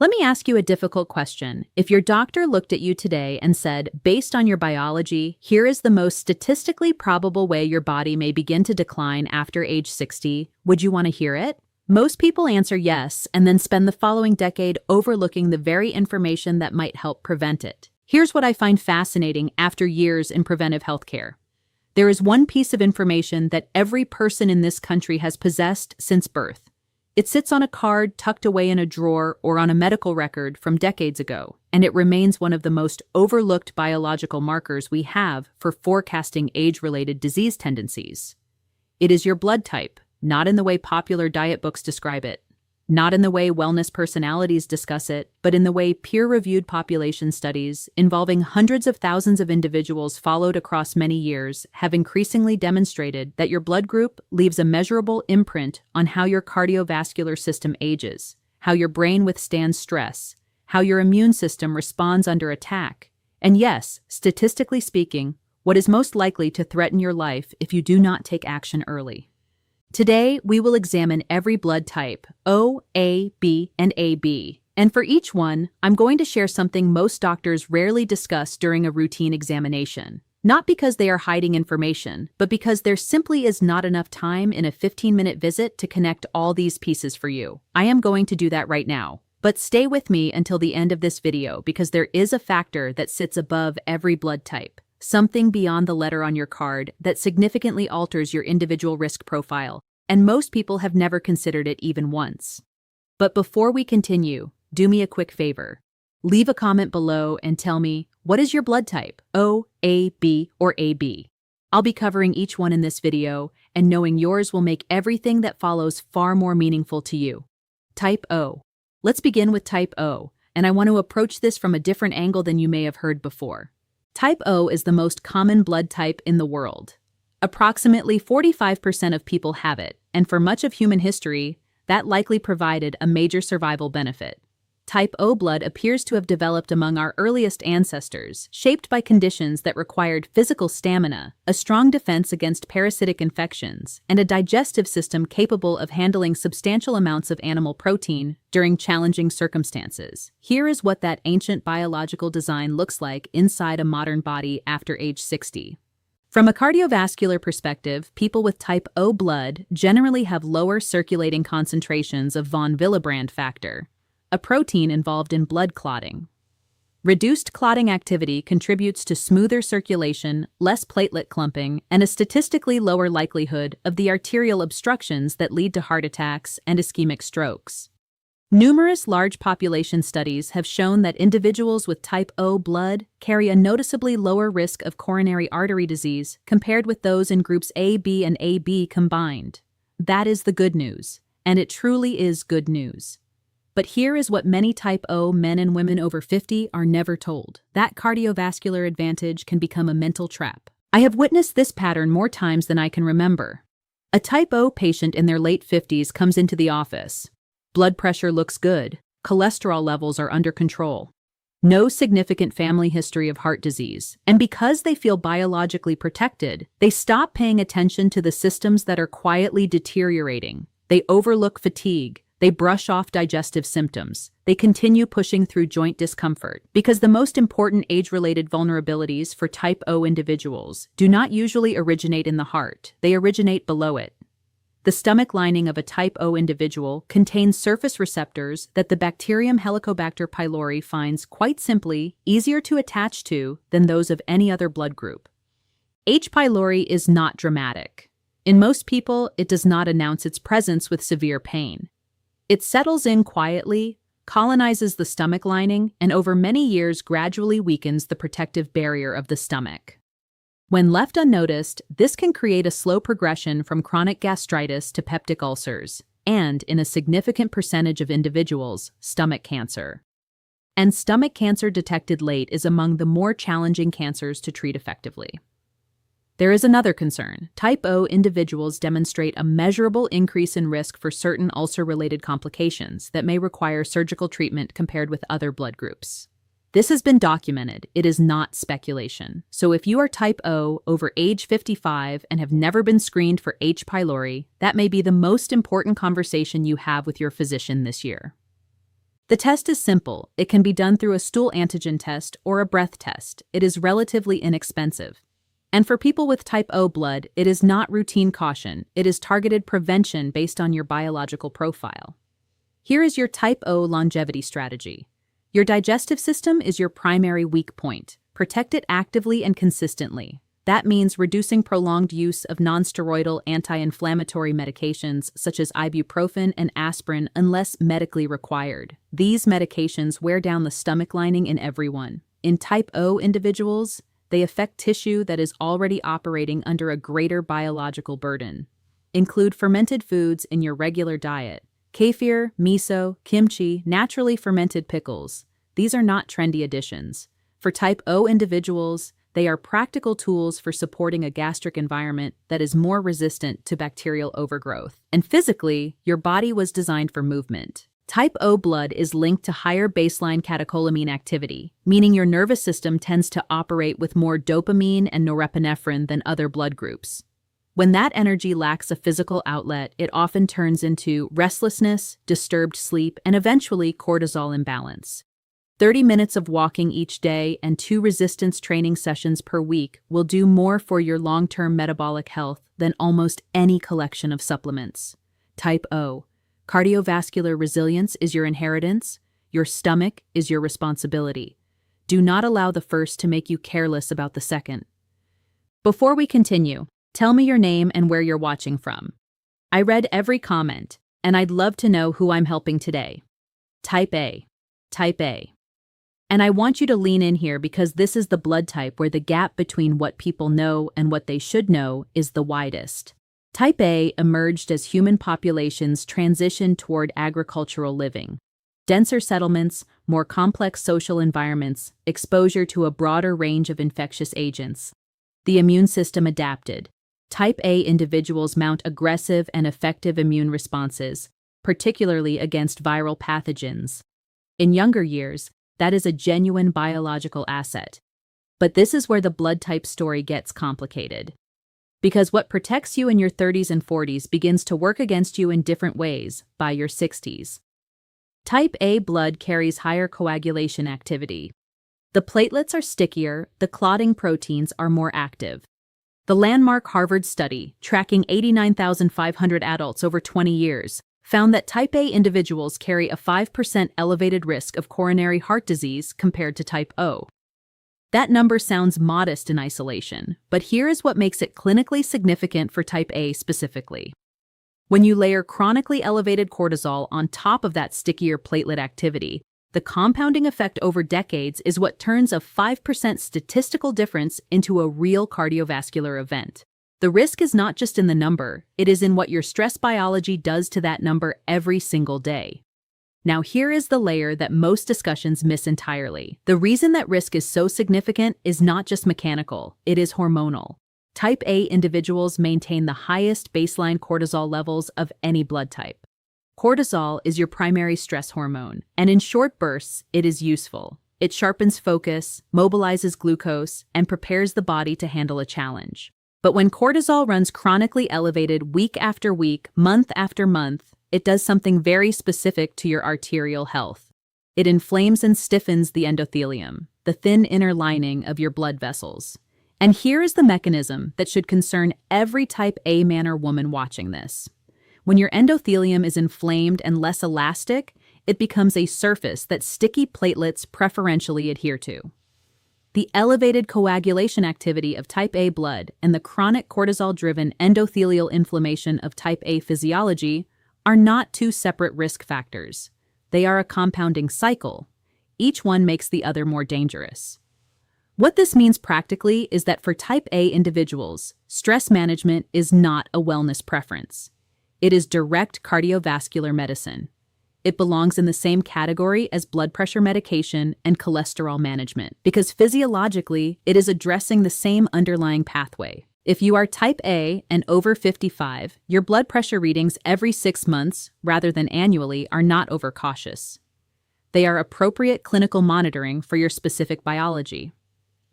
Let me ask you a difficult question. If your doctor looked at you today and said, based on your biology, here is the most statistically probable way your body may begin to decline after age 60, would you want to hear it? Most people answer yes and then spend the following decade overlooking the very information that might help prevent it. Here's what I find fascinating after years in preventive healthcare. There is one piece of information that every person in this country has possessed since birth. It sits on a card tucked away in a drawer or on a medical record from decades ago, and it remains one of the most overlooked biological markers we have for forecasting age-related disease tendencies. It is your blood type, not in the way popular diet books describe it, not in the way wellness personalities discuss it, but in the way peer-reviewed population studies involving hundreds of thousands of individuals followed across many years have increasingly demonstrated that your blood group leaves a measurable imprint on how your cardiovascular system ages, how your brain withstands stress, how your immune system responds under attack, and yes, statistically speaking, what is most likely to threaten your life if you do not take action early. Today, we will examine every blood type, O, A, B, and AB. And for each one, I'm going to share something most doctors rarely discuss during a routine examination. Not because they are hiding information, but because there simply is not enough time in a 15-minute visit to connect all these pieces for you. I am going to do that right now. But stay with me until the end of this video because there is a factor that sits above every blood type. Something beyond the letter on your card that significantly alters your individual risk profile, and most people have never considered it even once. But before we continue, do me a quick favor. Leave a comment below and tell me, what is your blood type, O, A, B, or AB? I'll be covering each one in this video, and knowing yours will make everything that follows far more meaningful to you. Type O. Let's begin with type O, and I want to approach this from a different angle than you may have heard before. Type O is the most common blood type in the world. Approximately 45% of people have it, and for much of human history, that likely provided a major survival benefit. Type O blood appears to have developed among our earliest ancestors, shaped by conditions that required physical stamina, a strong defense against parasitic infections, and a digestive system capable of handling substantial amounts of animal protein during challenging circumstances. Here is what that ancient biological design looks like inside a modern body after age 60. From a cardiovascular perspective, people with type O blood generally have lower circulating concentrations of von Willebrand factor, a protein involved in blood clotting. Reduced clotting activity contributes to smoother circulation, less platelet clumping, and a statistically lower likelihood of the arterial obstructions that lead to heart attacks and ischemic strokes. Numerous large population studies have shown that individuals with type O blood carry a noticeably lower risk of coronary artery disease compared with those in groups A, B, and AB combined. That is the good news, and it truly is good news. But here is what many type O men and women over 50 are never told. That cardiovascular advantage can become a mental trap. I have witnessed this pattern more times than I can remember. A type O patient in their late 50s comes into the office. Blood pressure looks good. Cholesterol levels are under control. No significant family history of heart disease. And because they feel biologically protected, they stop paying attention to the systems that are quietly deteriorating. They overlook fatigue. They brush off digestive symptoms. They continue pushing through joint discomfort because the most important age-related vulnerabilities for type O individuals do not usually originate in the heart. They originate below it. The stomach lining of a type O individual contains surface receptors that the bacterium Helicobacter pylori finds quite simply easier to attach to than those of any other blood group. H. pylori is not dramatic. In most people, it does not announce its presence with severe pain. It settles in quietly, colonizes the stomach lining, and over many years gradually weakens the protective barrier of the stomach. When left unnoticed, this can create a slow progression from chronic gastritis to peptic ulcers, and, in a significant percentage of individuals, stomach cancer. And stomach cancer detected late is among the more challenging cancers to treat effectively. There is another concern. Type O individuals demonstrate a measurable increase in risk for certain ulcer-related complications that may require surgical treatment compared with other blood groups. This has been documented. It is not speculation. So if you are type O over age 55 and have never been screened for H. pylori, that may be the most important conversation you have with your physician this year. The test is simple. It can be done through a stool antigen test or a breath test. It is relatively inexpensive. And for people with type O blood, it is not routine caution. It is targeted prevention based on your biological profile. Here is your type O longevity strategy. Your digestive system is your primary weak point. Protect it actively and consistently. That means reducing prolonged use of nonsteroidal anti-inflammatory medications such as ibuprofen and aspirin unless medically required. These medications wear down the stomach lining in everyone. In type O individuals, they affect tissue that is already operating under a greater biological burden. Include fermented foods in your regular diet. Kefir, miso, kimchi, naturally fermented pickles. These are not trendy additions. For type O individuals, they are practical tools for supporting a gastric environment that is more resistant to bacterial overgrowth. And physically, your body was designed for movement. Type O blood is linked to higher baseline catecholamine activity, meaning your nervous system tends to operate with more dopamine and norepinephrine than other blood groups. When that energy lacks a physical outlet, it often turns into restlessness, disturbed sleep, and eventually cortisol imbalance. 30 minutes of walking each day and 2 resistance training sessions per week will do more for your long-term metabolic health than almost any collection of supplements. Type O. Cardiovascular resilience is your inheritance. Your stomach is your responsibility. Do not allow the first to make you careless about the second. Before we continue, tell me your name and where you're watching from. I read every comment, and I'd love to know who I'm helping today. Type A. Type A. And I want you to lean in here because this is the blood type where the gap between what people know and what they should know is the widest. Type A emerged as human populations transitioned toward agricultural living. Denser settlements, more complex social environments, exposure to a broader range of infectious agents. The immune system adapted. Type A individuals mount aggressive and effective immune responses, particularly against viral pathogens. In younger years, that is a genuine biological asset. But this is where the blood type story gets complicated. Because what protects you in your 30s and 40s begins to work against you in different ways by your 60s. Type A blood carries higher coagulation activity. The platelets are stickier, the clotting proteins are more active. The landmark Harvard study, tracking 89,500 adults over 20 years, found that type A individuals carry a 5% elevated risk of coronary heart disease compared to type O. That number sounds modest in isolation, but here is what makes it clinically significant for type A specifically. When you layer chronically elevated cortisol on top of that stickier platelet activity, the compounding effect over decades is what turns a 5% statistical difference into a real cardiovascular event. The risk is not just in the number, it is in what your stress biology does to that number every single day. Now here is the layer that most discussions miss entirely. The reason that risk is so significant is not just mechanical, it is hormonal. Type A individuals maintain the highest baseline cortisol levels of any blood type. Cortisol is your primary stress hormone, and in short bursts, it is useful. It sharpens focus, mobilizes glucose, and prepares the body to handle a challenge. But when cortisol runs chronically elevated week after week, month after month, it does something very specific to your arterial health. It inflames and stiffens the endothelium, the thin inner lining of your blood vessels. And here is the mechanism that should concern every type A man or woman watching this. When your endothelium is inflamed and less elastic, it becomes a surface that sticky platelets preferentially adhere to. The elevated coagulation activity of type A blood and the chronic cortisol-driven endothelial inflammation of type A physiology are not two separate risk factors. They are a compounding cycle. Each one makes the other more dangerous. What this means practically is that for type A individuals, stress management is not a wellness preference. It is direct cardiovascular medicine. It belongs in the same category as blood pressure medication and cholesterol management because physiologically, it is addressing the same underlying pathway. If you are type A and over 55, your blood pressure readings every 6 months, rather than annually, are not overcautious. They are appropriate clinical monitoring for your specific biology.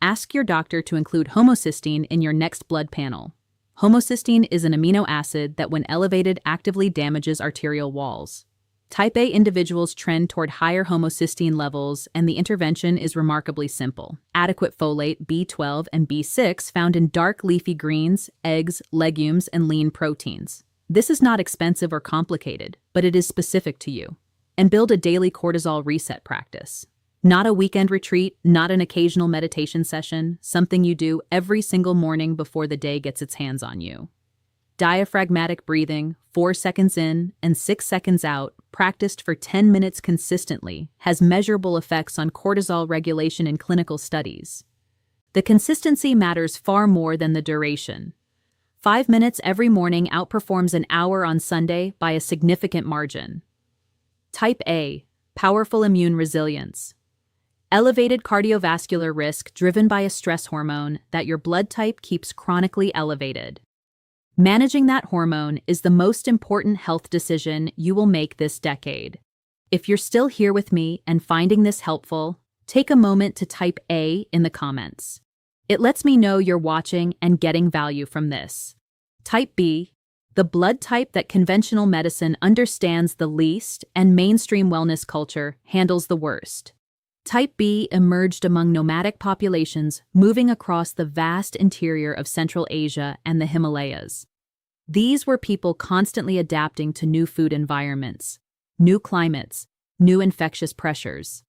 Ask your doctor to include homocysteine in your next blood panel. Homocysteine is an amino acid that, when elevated, actively damages arterial walls. Type A individuals trend toward higher homocysteine levels, and the intervention is remarkably simple. Adequate folate, B12, and B6 found in dark leafy greens, eggs, legumes, and lean proteins. This is not expensive or complicated, but it is specific to you. And build a daily cortisol reset practice. Not a weekend retreat, not an occasional meditation session, something you do every single morning before the day gets its hands on you. Diaphragmatic breathing, 4 seconds in and 6 seconds out, practiced for 10 minutes consistently, has measurable effects on cortisol regulation in clinical studies. The consistency matters far more than the duration. 5 minutes every morning outperforms an hour on Sunday by a significant margin. Type A, powerful immune resilience. Elevated cardiovascular risk driven by a stress hormone that your blood type keeps chronically elevated. Managing that hormone is the most important health decision you will make this decade. If you're still here with me and finding this helpful, take a moment to type A in the comments. It lets me know you're watching and getting value from this. Type B, the blood type that conventional medicine understands the least and mainstream wellness culture handles the worst. Type B emerged among nomadic populations moving across the vast interior of Central Asia and the Himalayas. These were people constantly adapting to new food environments, new climates, new infectious pressures.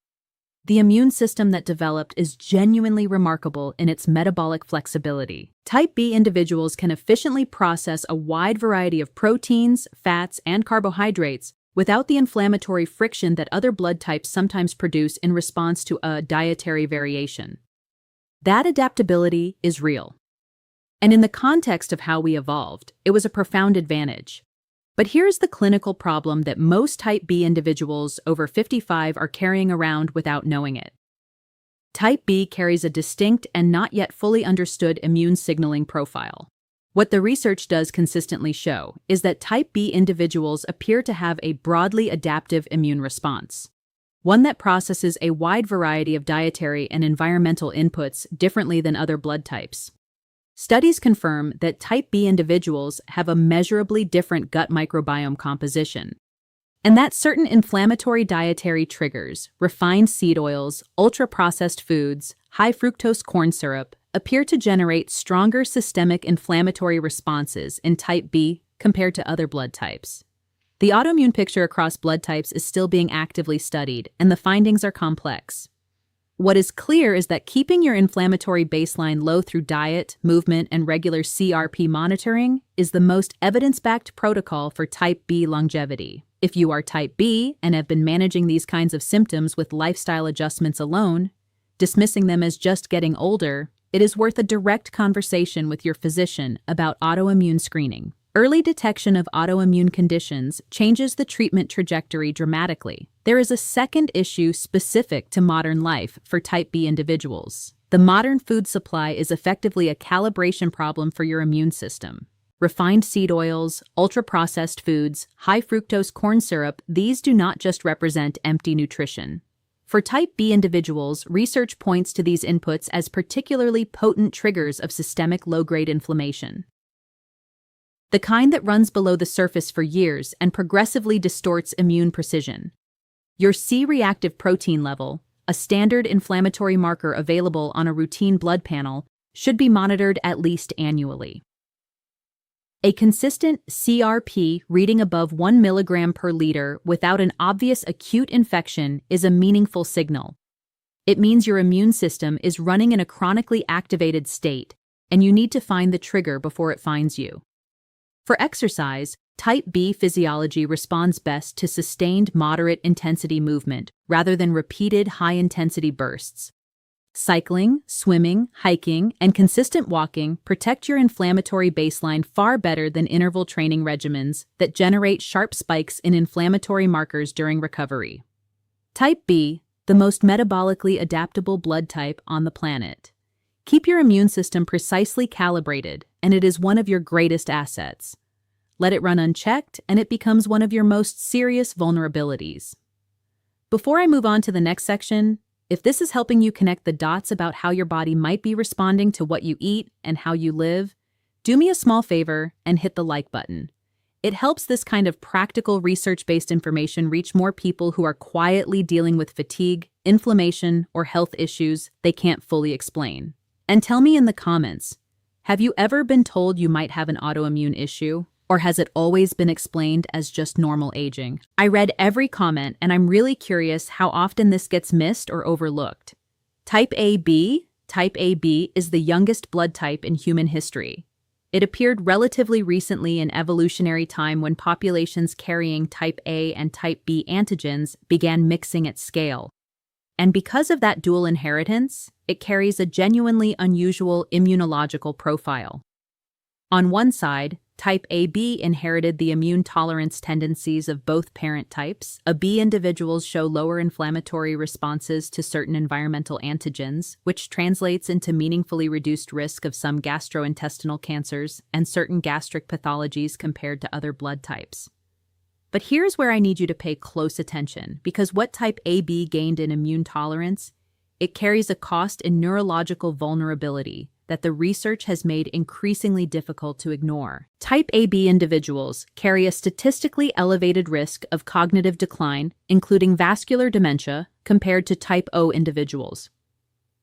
The immune system that developed is genuinely remarkable in its metabolic flexibility. Type B individuals can efficiently process a wide variety of proteins, fats, and carbohydrates without the inflammatory friction that other blood types sometimes produce in response to a dietary variation. That adaptability is real. And in the context of how we evolved, it was a profound advantage. But here's the clinical problem that most Type B individuals over 55 are carrying around without knowing it. Type B carries a distinct and not yet fully understood immune signaling profile. What the research does consistently show is that Type B individuals appear to have a broadly adaptive immune response, one that processes a wide variety of dietary and environmental inputs differently than other blood types. Studies confirm that Type B individuals have a measurably different gut microbiome composition, and that certain inflammatory dietary triggers, refined seed oils, ultra-processed foods, high fructose corn syrup, appear to generate stronger systemic inflammatory responses in Type B compared to other blood types. The autoimmune picture across blood types is still being actively studied, and the findings are complex. What is clear is that keeping your inflammatory baseline low through diet, movement, and regular CRP monitoring is the most evidence-backed protocol for Type B longevity. If you are Type B and have been managing these kinds of symptoms with lifestyle adjustments alone, dismissing them as just getting older, it is worth a direct conversation with your physician about autoimmune screening. Early detection of autoimmune conditions changes the treatment trajectory dramatically. There is a second issue specific to modern life for Type B individuals. The modern food supply is effectively a calibration problem for your immune system. Refined seed oils, ultra-processed foods, high fructose corn syrup, these do not just represent empty nutrition. For Type B individuals, research points to these inputs as particularly potent triggers of systemic low-grade inflammation. The kind that runs below the surface for years and progressively distorts immune precision. Your C-reactive protein level, a standard inflammatory marker available on a routine blood panel, should be monitored at least annually. A consistent CRP reading above 1 milligram per liter without an obvious acute infection is a meaningful signal. It means your immune system is running in a chronically activated state, and you need to find the trigger before it finds you. For exercise, Type B physiology responds best to sustained moderate intensity movement rather than repeated high-intensity bursts. Cycling, swimming, hiking, and consistent walking protect your inflammatory baseline far better than interval training regimens that generate sharp spikes in inflammatory markers during recovery. Type B, the most metabolically adaptable blood type on the planet. Keep your immune system precisely calibrated, and it is one of your greatest assets. Let it run unchecked, and it becomes one of your most serious vulnerabilities. Before I move on to the next section, if this is helping you connect the dots about how your body might be responding to what you eat and how you live, do me a small favor and hit the like button. It helps this kind of practical research-based information reach more people who are quietly dealing with fatigue, inflammation, or health issues they can't fully explain. And tell me in the comments, have you ever been told you might have an autoimmune issue? Or has it always been explained as just normal aging? I read every comment, and I'm really curious how often this gets missed or overlooked. Type AB? Type AB is the youngest blood type in human history. It appeared relatively recently in evolutionary time when populations carrying type A and type B antigens began mixing at scale. And because of that dual inheritance, it carries a genuinely unusual immunological profile. On one side, type AB inherited the immune tolerance tendencies of both parent types. AB individuals show lower inflammatory responses to certain environmental antigens, which translates into meaningfully reduced risk of some gastrointestinal cancers and certain gastric pathologies compared to other blood types. But here's where I need you to pay close attention, because what type AB gained in immune tolerance, it carries a cost in neurological vulnerability that the research has made increasingly difficult to ignore. Type AB individuals carry a statistically elevated risk of cognitive decline, including vascular dementia, compared to type O individuals.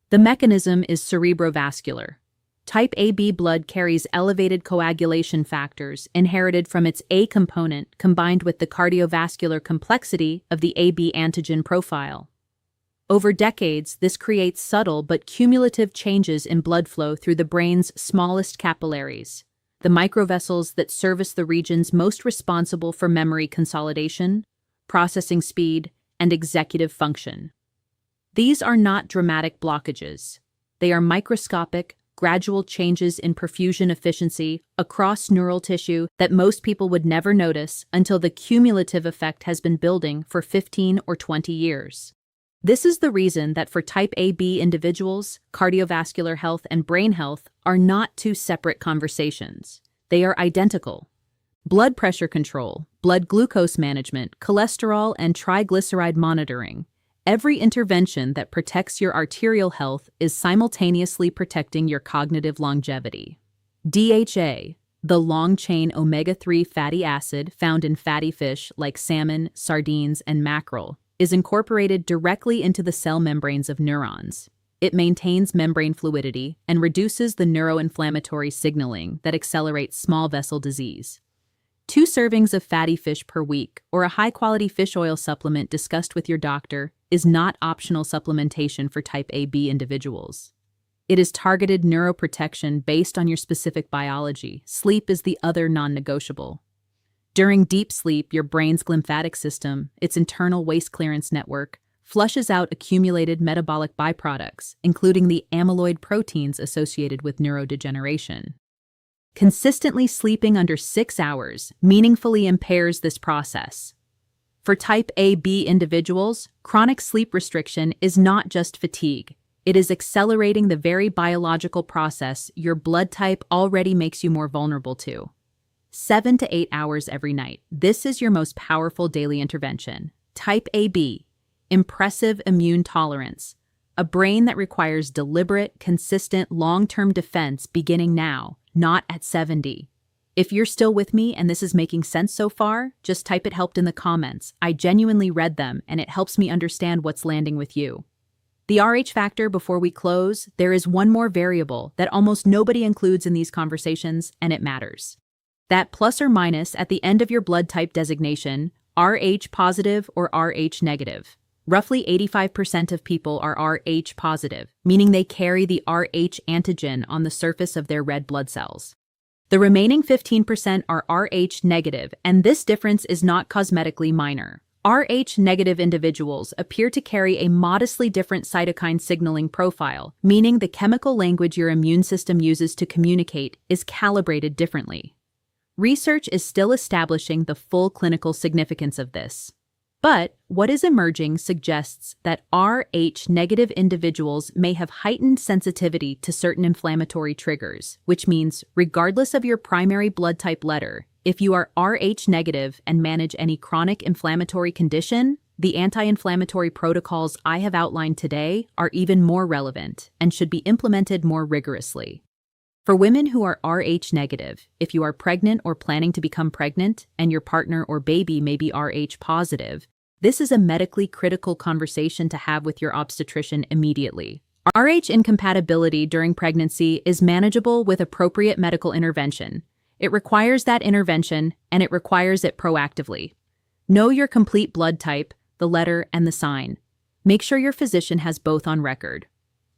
The mechanism is cerebrovascular. Type AB blood carries elevated coagulation factors inherited from its A component combined with the cardiovascular complexity of the AB antigen profile. Over decades, this creates subtle but cumulative changes in blood flow through the brain's smallest capillaries, the microvessels that service the regions most responsible for memory consolidation, processing speed, and executive function. These are not dramatic blockages. They are microscopic, gradual changes in perfusion efficiency across neural tissue that most people would never notice until the cumulative effect has been building for 15 or 20 years. This is the reason that for type AB individuals, cardiovascular health and brain health are not two separate conversations. They are identical. Blood pressure control, blood glucose management, cholesterol and triglyceride monitoring. Every intervention that protects your arterial health is simultaneously protecting your cognitive longevity. DHA, the long-chain omega-3 fatty acid found in fatty fish like salmon, sardines, and mackerel, is incorporated directly into the cell membranes of neurons. It maintains membrane fluidity and reduces the neuroinflammatory signaling that accelerates small vessel disease. 2 servings of fatty fish per week or a high-quality fish oil supplement discussed with your doctor is not optional supplementation for type AB individuals. It is targeted neuroprotection based on your specific biology. Sleep is the other non-negotiable. During deep sleep, your brain's glymphatic system, its internal waste clearance network, flushes out accumulated metabolic byproducts, including the amyloid proteins associated with neurodegeneration. Consistently sleeping under 6 hours meaningfully impairs this process. For type AB individuals, chronic sleep restriction is not just fatigue. It is accelerating the very biological process your blood type already makes you more vulnerable to. 7 to 8 hours every night. This is your most powerful daily intervention. Type AB, impressive immune tolerance, a brain that requires deliberate, consistent, long-term defense beginning now, not at 70. If you're still with me and this is making sense so far, just type "it helped" in the comments. I genuinely read them and it helps me understand what's landing with you. The RH factor before we close, there is one more variable that almost nobody includes in these conversations, and it matters. That plus or minus at the end of your blood type designation, RH positive or RH negative. Roughly 85% of people are RH positive, meaning they carry the RH antigen on the surface of their red blood cells. The remaining 15% are RH negative, and this difference is not cosmetically minor. RH negative individuals appear to carry a modestly different cytokine signaling profile, meaning the chemical language your immune system uses to communicate is calibrated differently. Research is still establishing the full clinical significance of this. But what is emerging suggests that Rh-negative individuals may have heightened sensitivity to certain inflammatory triggers, which means, regardless of your primary blood type letter, if you are Rh-negative and manage any chronic inflammatory condition, the anti-inflammatory protocols I have outlined today are even more relevant and should be implemented more rigorously. For women who are Rh negative, if you are pregnant or planning to become pregnant and your partner or baby may be Rh positive, this is a medically critical conversation to have with your obstetrician immediately. Rh incompatibility during pregnancy is manageable with appropriate medical intervention. It requires that intervention, and it requires it proactively. Know your complete blood type, the letter, and the sign. Make sure your physician has both on record.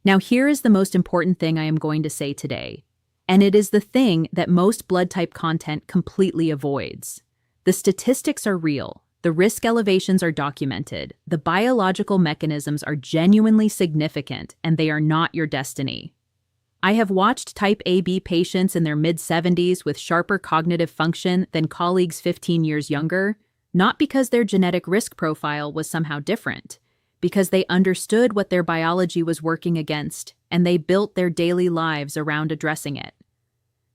Now here is the most important thing I am going to say today, and it is the thing that most blood type content completely avoids. The statistics are real. The risk elevations are documented, the biological mechanisms are genuinely significant, and they are not your destiny. I have watched type AB patients in their mid-70s with sharper cognitive function than colleagues 15 years younger, not because their genetic risk profile was somehow different, because they understood what their biology was working against, and they built their daily lives around addressing it.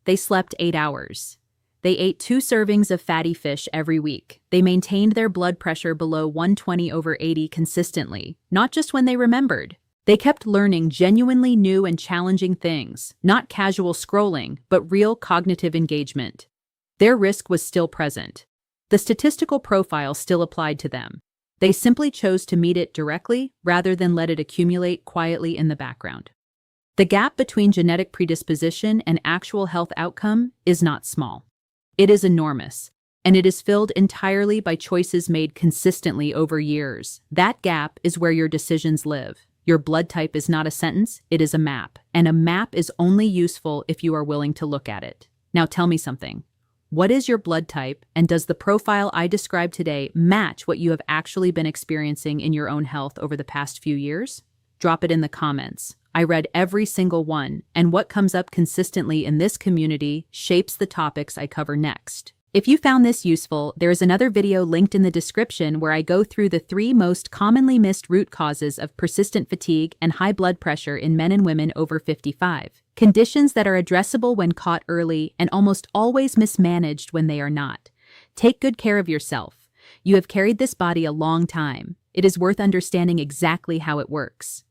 They slept 8 hours. They ate 2 servings of fatty fish every week. They maintained their blood pressure below 120/80 consistently, not just when they remembered. They kept learning genuinely new and challenging things, not casual scrolling, but real cognitive engagement. Their risk was still present. The statistical profile still applied to them. They simply chose to meet it directly rather than let it accumulate quietly in the background. The gap between genetic predisposition and actual health outcome is not small. It is enormous, and it is filled entirely by choices made consistently over years. That gap is where your decisions live. Your blood type is not a sentence, it is a map, and a map is only useful if you are willing to look at it. Now tell me something. What is your blood type, and does the profile I described today match what you have actually been experiencing in your own health over the past few years? Drop it in the comments. I read every single one, and what comes up consistently in this community shapes the topics I cover next. If you found this useful, there is another video linked in the description where I go through the 3 most commonly missed root causes of persistent fatigue and high blood pressure in men and women over 55. Conditions that are addressable when caught early and almost always mismanaged when they are not. Take good care of yourself. You have carried this body a long time. It is worth understanding exactly how it works.